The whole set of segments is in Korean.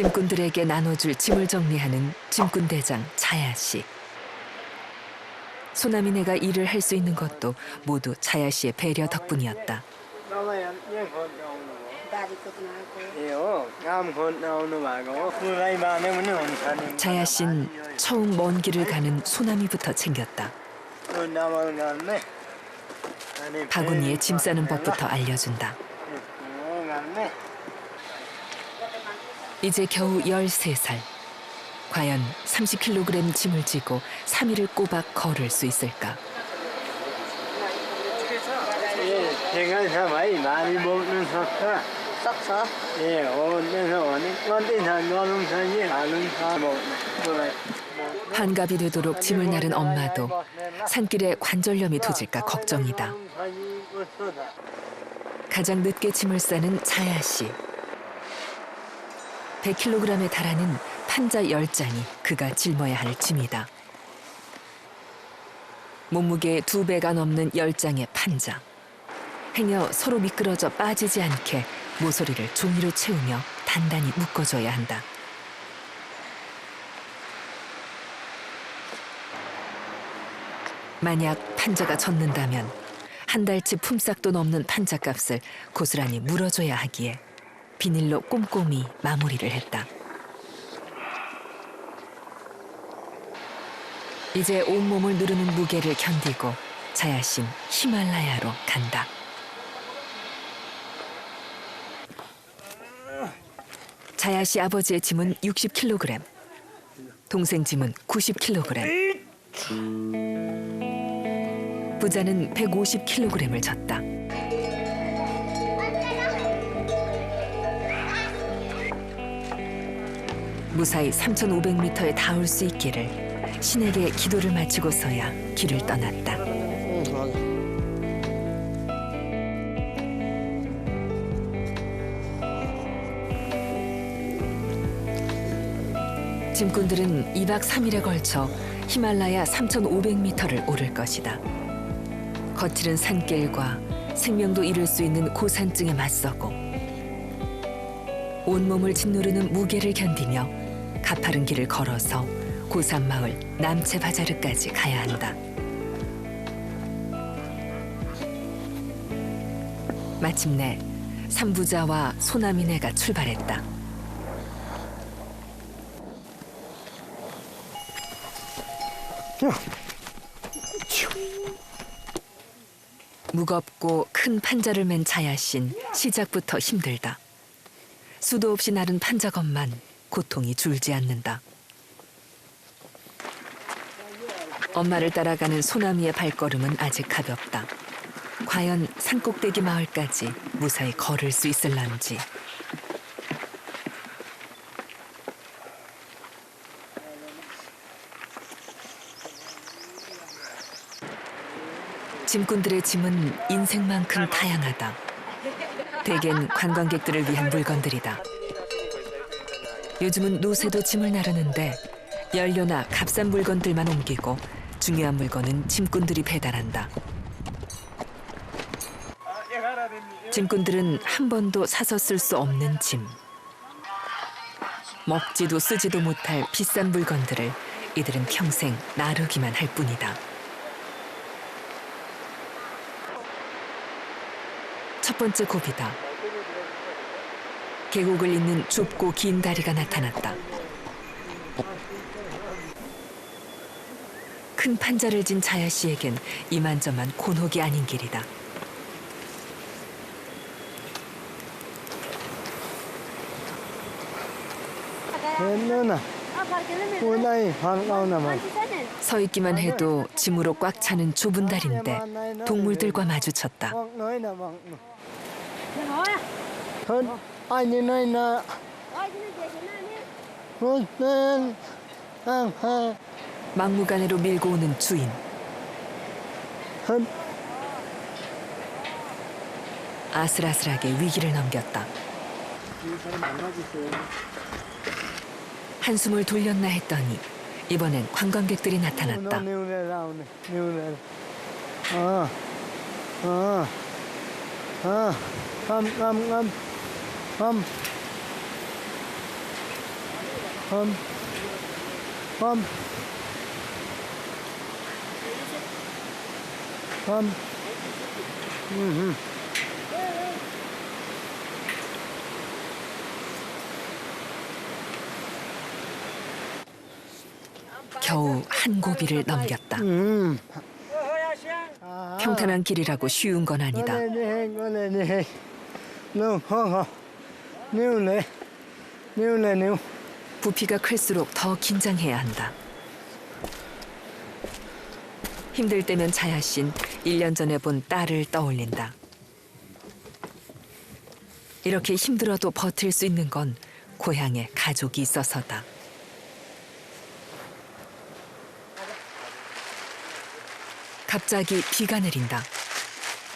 짐꾼들에게 나눠줄 짐을 정리하는 짐꾼 대장 차야 씨. 소나미네가 일을 할 수 있는 것도 모두 차야 씨의 배려 덕분이었다. 차야 씨는 처음 먼 길을 가는 소나미부터 챙겼다. 바구니에 짐 싸는 법부터 알려준다. 이제 겨우 13살. 과연 30kg 짐을 지고 3일을 꼬박 걸을 수 있을까? 제가 많이 먹는 석사. 썩서. 예, 오늘은 환갑이 되도록 짐을 나른 엄마도 산길에 관절염이 도질까 걱정이다. 가장 늦게 짐을 싸는 차야 씨. 100kg에 달하는 판자 10장이 그가 짊어야 할 짐이다. 몸무게의 2배가 넘는 10장의 판자. 행여 서로 미끄러져 빠지지 않게 모서리를 종이로 채우며 단단히 묶어줘야 한다. 만약 판자가 젖는다면 한 달치 품삯도 넘는 판자값을 고스란히 물어줘야 하기에 비닐로 꼼꼼히 마무리를 했다. 이제 온몸을 누르는 무게를 견디고 차야 씨는 히말라야로 간다. 차야 씨 아버지의 짐은 60kg, 동생 짐은 90kg. 부자는 150kg을 졌다. 무사히 3,500m에 닿을 수 있기를 신에게 기도를 마치고서야 길을 떠났다. 짐꾼들은 2박 3일에 걸쳐 히말라야 3,500m를 오를 것이다. 거칠은 산길과 생명도 잃을 수 있는 고산증에 맞서고 온몸을 짓누르는 무게를 견디며 가파른 길을 걸어서 고산마을 남체바자르까지 가야 한다. 마침내 삼부자와 소나미네가 출발했다. 무겁고 큰 판자를 맨 차야 씨는 시작부터 힘들다. 수도 없이 나른 판자것만 고통이 줄지 않는다. 엄마를 따라가는 소나미의 발걸음은 아직 가볍다. 과연 산꼭대기 마을까지 무사히 걸을 수 있을런지. 짐꾼들의 짐은 인생만큼 다양하다. 대개는 관광객들을 위한 물건들이다. 요즘은 노새도 짐을 나르는데 연료나 값싼 물건들만 옮기고 중요한 물건은 짐꾼들이 배달한다. 짐꾼들은 한 번도 사서 쓸 수 없는 짐. 먹지도 쓰지도 못할 비싼 물건들을 이들은 평생 나르기만 할 뿐이다. 첫 번째 고비다. 계곡을 잇는 좁고 긴 다리가 나타났다. 큰 판자를 진 차야 씨에겐 이만저만 곤혹이 아닌 길이다. 서 있기만 해도 짐으로 꽉 차는 좁은 다리인데 동물들과 마주쳤다. 막무가내로 밀고 오는 주인. 아슬아슬하게 위기를 넘겼다. 한숨을 돌렸나 했더니 이번엔 관광객들이 나타났다. 험, 험, 험. 겨우 한 고비를 넘겼다. 평탄한 길이라고 쉬운 건 아니다. 부피가 클수록 더 긴장해야 한다. 힘들 때면 자야 씨는 1년 전에 본 딸을 떠올린다. 이렇게 힘들어도 버틸 수 있는 건 고향에 가족이 있어서다. 갑자기 비가 내린다.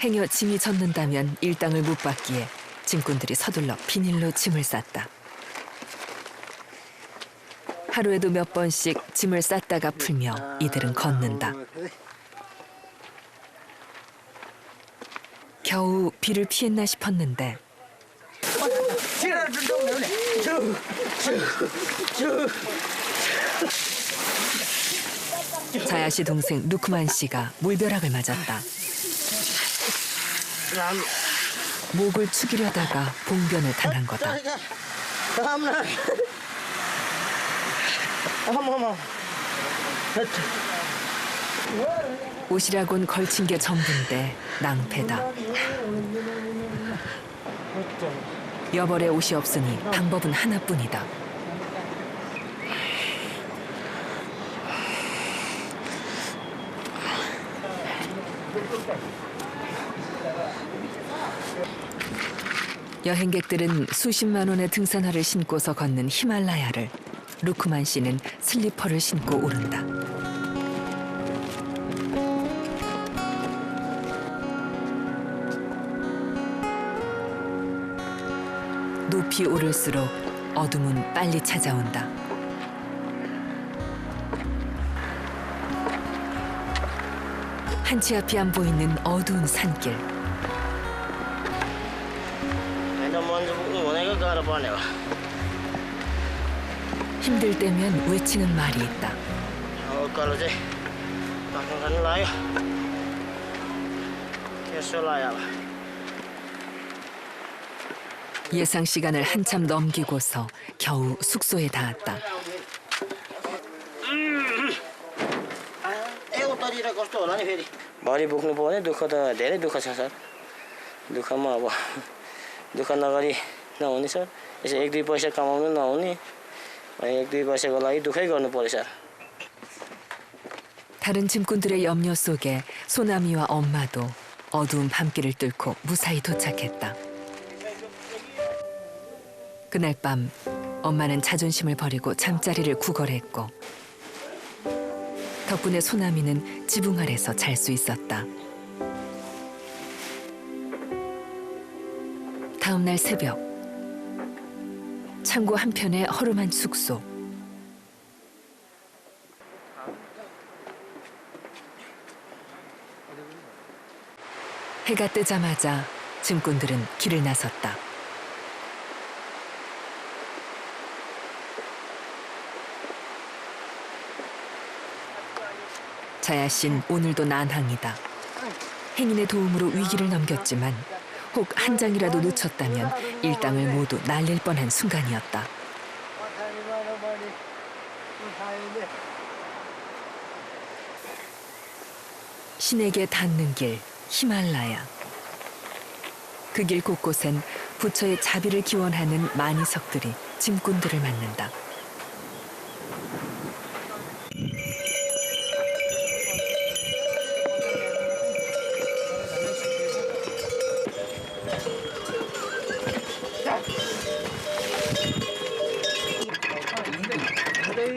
행여 짐이 젖는다면 일당을 못 받기에 짐꾼들이 서둘러 비닐로 짐을 쌌다. 하루에도 몇 번씩 짐을 쌌다가 풀며 이들은 걷는다. 겨우 비를 피했나 싶었는데 자야 씨 동생 루크만 씨가 물벼락을 맞았다. 목을 축이려다가 봉변을 당한 거다. 옷이라곤 걸친 게 전부인데 낭패다. 여벌에 옷이 없으니 방법은 하나뿐이다. 여행객들은 수십만 원의 등산화를 신고서 걷는 히말라야를 루크만 씨는 슬리퍼를 신고 오른다. 높이 오를수록 어둠은 빨리 찾아온다. 한치 앞이 안 보이는 어두운 산길. 힘들 때면 외치는 말이 있다. 예상 시간을 한참 넘기고서 겨우 숙소에 닿았다. भारी बोक्नु पर्ने दुःख त धेरै दुःख छ सर दुःखमा अब दुःख नगरी नहुने सर यसो 1-2 पैसा कमाउनु नहुने 1-2 पैसाको लागि दुःखै गर्नु पर्यो सर. 다른 짐꾼들의 염려 속에 소나미와 엄마도 어두운 밤길을 뚫고 무사히 도착했다. 그날 밤 엄마는 자존심을 버리고 잠자리를 구걸했고 덕분에 소나미는 지붕 아래서 잘 수 있었다. 다음 날 새벽 창고 한편의 허름한 숙소. 해가 뜨자마자 짐꾼들은 길을 나섰다. 자야 씨는 오늘도 난항이다. 행인의 도움으로 위기를 넘겼지만 혹 한 장이라도 놓쳤다면 일당을 모두 날릴 뻔한 순간이었다. 신에게 닿는 길, 히말라야. 그 길 곳곳엔 부처의 자비를 기원하는 만이석들이 짐꾼들을 맞는다.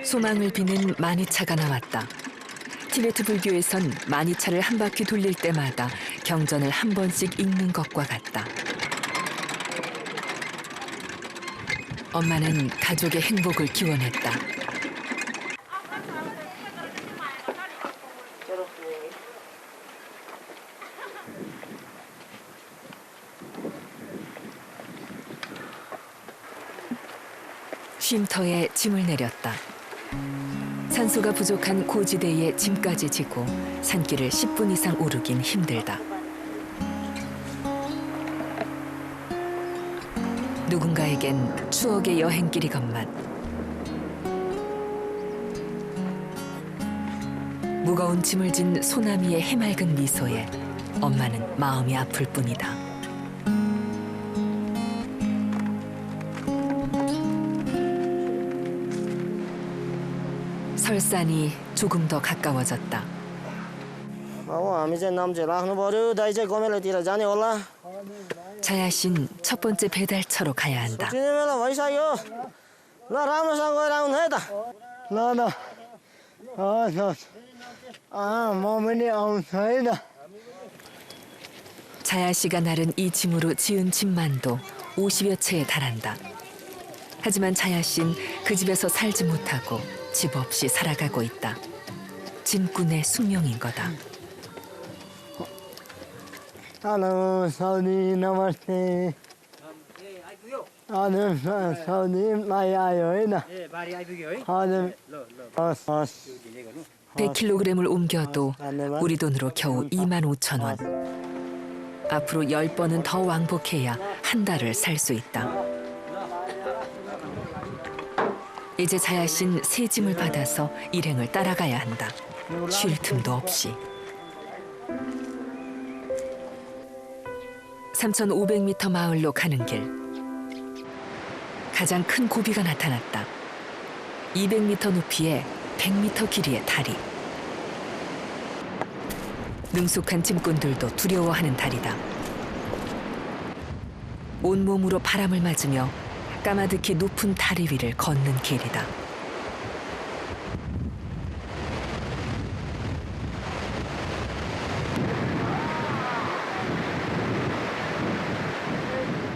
소망을 비는 마니차가 나왔다. 티베트 불교에선 마니차를 한 바퀴 돌릴 때마다 경전을 한 번씩 읽는 것과 같다. 엄마는 가족의 행복을 기원했다. 쉼터에 짐을 내렸다. 산소가 부족한 고지대에 짐까지 지고 산길을 10분 이상 오르긴 힘들다. 누군가에겐 추억의 여행길이건만. 무거운 짐을 진 소나미의 해맑은 미소에 엄마는 마음이 아플 뿐이다. 설산이 조금 더 가까워졌다. हामी चाहिँ नाम्चे राख्नु पर्यो दाइ चाहिँ गमेलातिर जाने होला 자야신 첫 번째 배달처로 가야 한다. छिने बेला भइसक्यो ल राम्रोसँग गएर आउनु है त 머머니 아웃사이다. 자야 씨가 나른 이 짐으로 지은 집만도 50여 채에 달한다. 하지만 자야 씨는 그 집에서 살지 못하고 집 없이 살아가고 있다. 짐꾼의 숙명인 거다. हेलो साउदी नमस्ते हजुर साउदी माई आयो होइन हजुर हस् हस् 100kg을 옮겨도 우리 돈으로 겨우 25,000원. 앞으로 10번은 더 왕복해야 한 달을 살 수 있다. 이제 자야 씨는 새 짐을 받아서 일행을 따라가야 한다. 쉴 틈도 없이. 3,500m 마을로 가는 길. 가장 큰 고비가 나타났다. 200m 높이에 100m 길이의 다리. 능숙한 짐꾼들도 두려워하는 다리다. 온몸으로 바람을 맞으며 까마득히 높은 다리 위를 걷는 길이다.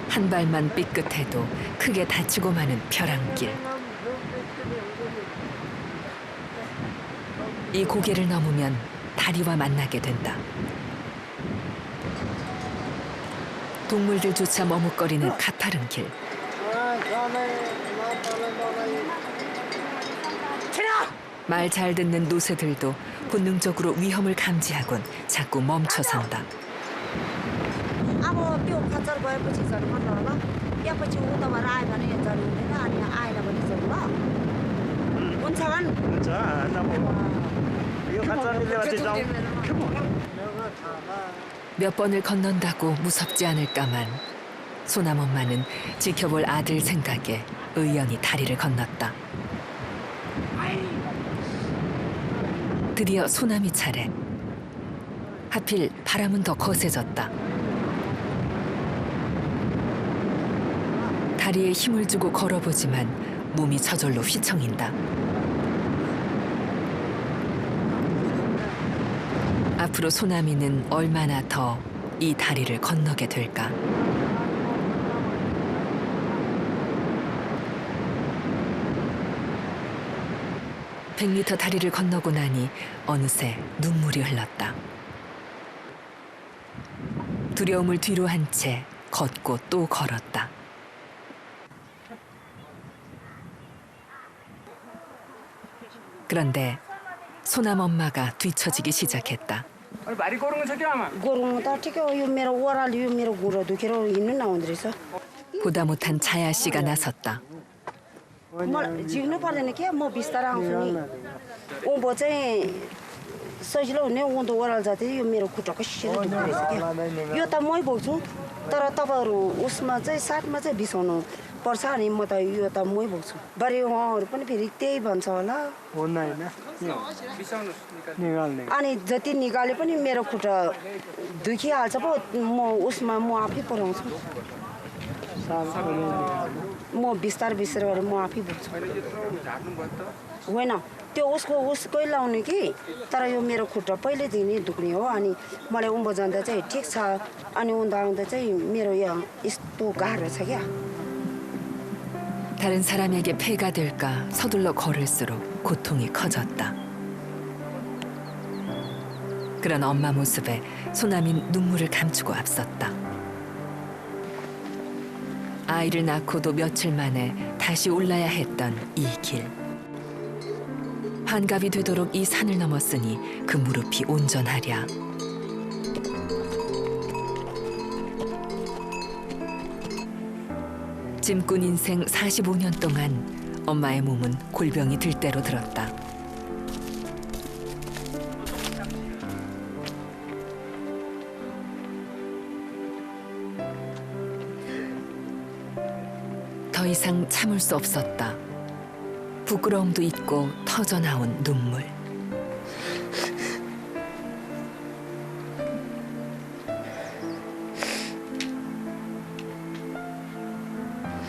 한 발만 삐끗해도 크게 다치고 마는 벼랑길. 이 고개를 넘으면 다리와 만나게 된다. 동물들조차 머뭇거리는 가파른 길. 말 잘 듣는 노새들도 본능적으로 위험을 감지하곤 자꾸 멈춰선다. अब त्यो खच्चर गएपछि झन् भन्नु होला त्यसपछि उताबाट आयो भने झन् हुँदैन अनि आएन भने झन् ल हुन्छ भन् हुन्छ यो खच्चरले चाहिँ जाउँ 몇 번을 건넌다고 무섭지 않을까만 소남 엄마는 지켜볼 아들 생각에 의연히 다리를 건넜다. 드디어 소남이 차례. 하필 바람은 더 거세졌다. 다리에 힘을 주고 걸어보지만 몸이 저절로 휘청인다. 앞으로 소나미는 얼마나 더 이 다리를 건너게 될까? (100m) 다리를 건너고 나니 어느새 눈물이 흘렀다. 두려움을 뒤로 한 채 걷고 또 걸었다. 그런데 소남 엄마가 뒤처지기 시작했다. गोरुङ त ठिकै हो यो मेरो ओह्रालो यो मेरो घुँडो दुखेर हिँड्नु नहुँदो रहेछ 보다 못한 자야 씨가 나섰다. मलाई झिक्नु पर्दैन क्या म बिस्तारै आउँछु नि उँभो चाहिँ सजिलो हुने उँधो ओह्रालो जाँदै यो मेरो खुट्टा कसिरो दुख्दो रहेछ क्या यो त मै बोक्छु तर तपाईँहरू उसमा चाहिँ साथमा चाहिँ बिसाउनु पर्छ अनि म त यो त मै बोक्छु बरु उहाँहरू पनि फेरि त्यही भन्छ होला अनि जति निकाले पनि मेरो खुट्टा दुखिहाल्छ पो म उसमा म आफै पढाउँछु म बिस्तार गरेर म आफै बोक्छु होइन त्यो उसकै लाउने कि तर यो मेरो खुट्टा पहिल्यैदेखि नै दुख्ने हो अनि मलाई उँभो जाँदा चाहिँ ठिक छ अनि उँधो आउँदा चाहिँ मेरो यहाँ यस्तो गाह्रो छ क्या 다른 사람에게 폐가 될까 서둘러 걸을수록 고통이 커졌다. 그런 엄마 모습에 소남인 눈물을 감추고 앞섰다. 아이를 낳고도 며칠 만에 다시 올라야 했던 이 길. 환갑이 되도록 이 산을 넘었으니 그 무릎이 온전하랴. 짐꾼 인생 45년 동안 엄마의 몸은 골병이 들 대로 들었다. 더 이상 참을 수 없었다. 부끄러움도 있고 터져나온 눈물.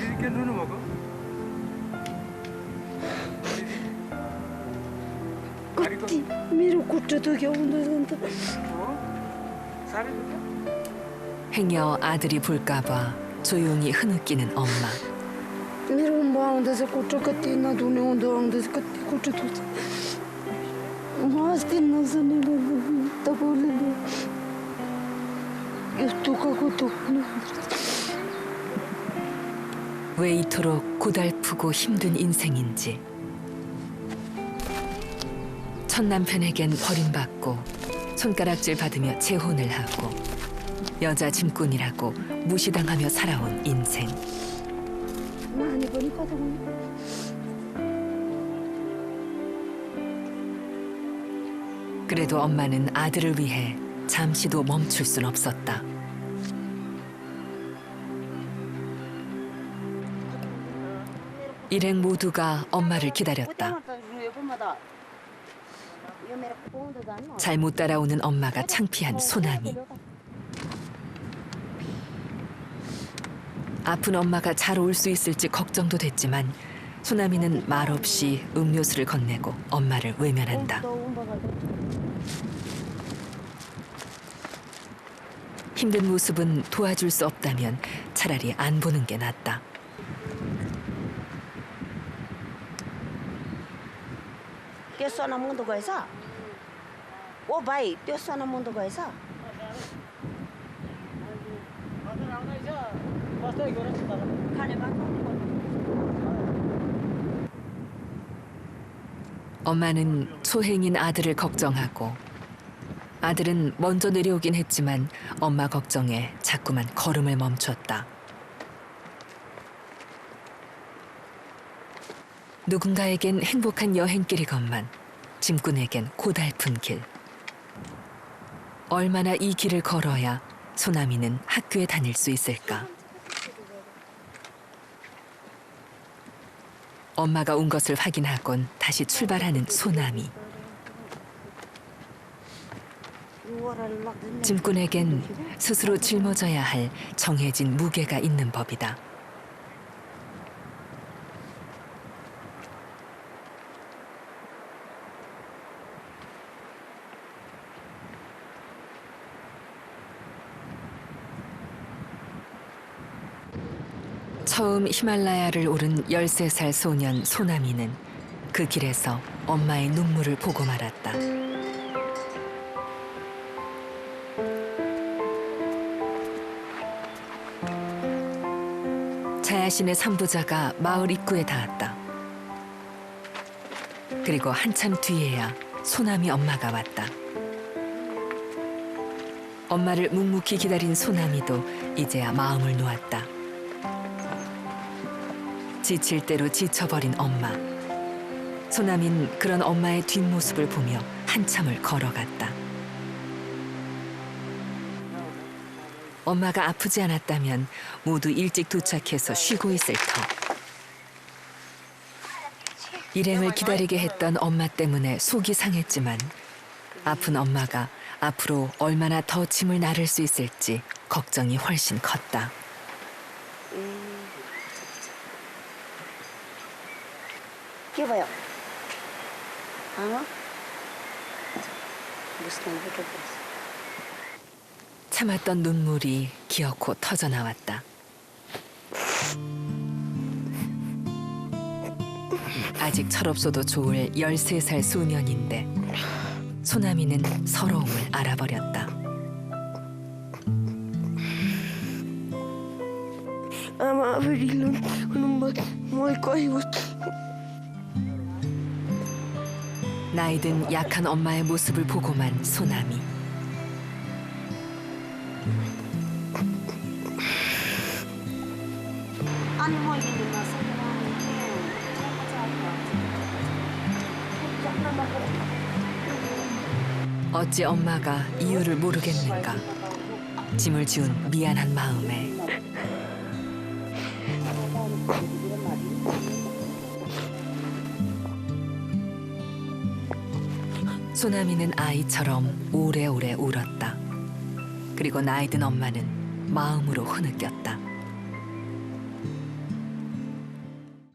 이렇게 눈을 먹어? 그때 미로 굿즈도 겨운다. 살이 좋다? 행여 아들이 볼까봐 조용히 흐느끼는 엄마. 미로 마운데서 굿즈 그때 나 돈에 온다운데서 그때 굿즈도. 마스티 나서는 더블로. 유튜브하고도. 왜 이토록 고달프고 힘든 인생인지. 첫 남편에겐 버림받고 손가락질 받으며 재혼을 하고 여자 짐꾼이라고 무시당하며 살아온 인생. 많이 보니까 그래도 엄마는 아들을 위해 잠시도 멈출 순 없었다. 일행 모두가 엄마를 기다렸다. 잘못 따라오는 엄마가 창피한 소남이. 아픈 엄마가 잘 올 수 있을지 걱정도 됐지만 소남이는 말없이 음료수를 건네고 엄마를 외면한다. 힘든 모습은 도와줄 수 없다면 차라리 안 보는 게 낫다. 뼈소나 문도 가서 오 바이 뼈소나 문도 가서 엄마는 소행인 아들을 걱정하고 아들은 먼저 내려오긴 했지만 엄마 걱정에 자꾸만 걸음을 멈췄다. 누군가에겐 행복한 여행길이건만 짐꾼에겐 고달픈 길. 얼마나 이 길을 걸어야 소남이는 학교에 다닐 수 있을까? 엄마가 온 것을 확인하곤 다시 출발하는 소남이. 짐꾼에겐 스스로 짊어져야 할 정해진 무게가 있는 법이다. 처음 히말라야를 오른 13살 소년 소남이는 그 길에서 엄마의 눈물을 보고 말았다. 자야신의 산부자가 마을 입구에 닿았다. 그리고 한참 뒤에야 소남이 엄마가 왔다. 엄마를 묵묵히 기다린 소남이도 이제야 마음을 놓았다. 지칠 대로 지쳐버린 엄마. 소남인 그런 엄마의 뒷모습을 보며 한참을 걸어갔다. 엄마가 아프지 않았다면 모두 일찍 도착해서 쉬고 있을 터. 일행을 기다리게 했던 엄마 때문에 속이 상했지만 아픈 엄마가 앞으로 얼마나 더 짐을 나를 수 있을지 걱정이 훨씬 컸다. 여봐요. 어? 무슨 일이 참았던 눈물이 기어코 터져나왔다. 아직 철없어도 좋을 13살 소년인데 소남이는 서러움을 알아버렸다. 아마 아버지는 오늘 뭘 거이고 나이든 약한 엄마의 모습을 보고만 소남이. 아니 뭐 이게 나서 어찌 엄마가 이유를 모르겠는가. 짐을 지운 미안한 마음에 소나미는 아이처럼 오래오래 울었다. 그리고 나이든 엄마는 마음으로 흐느꼈다.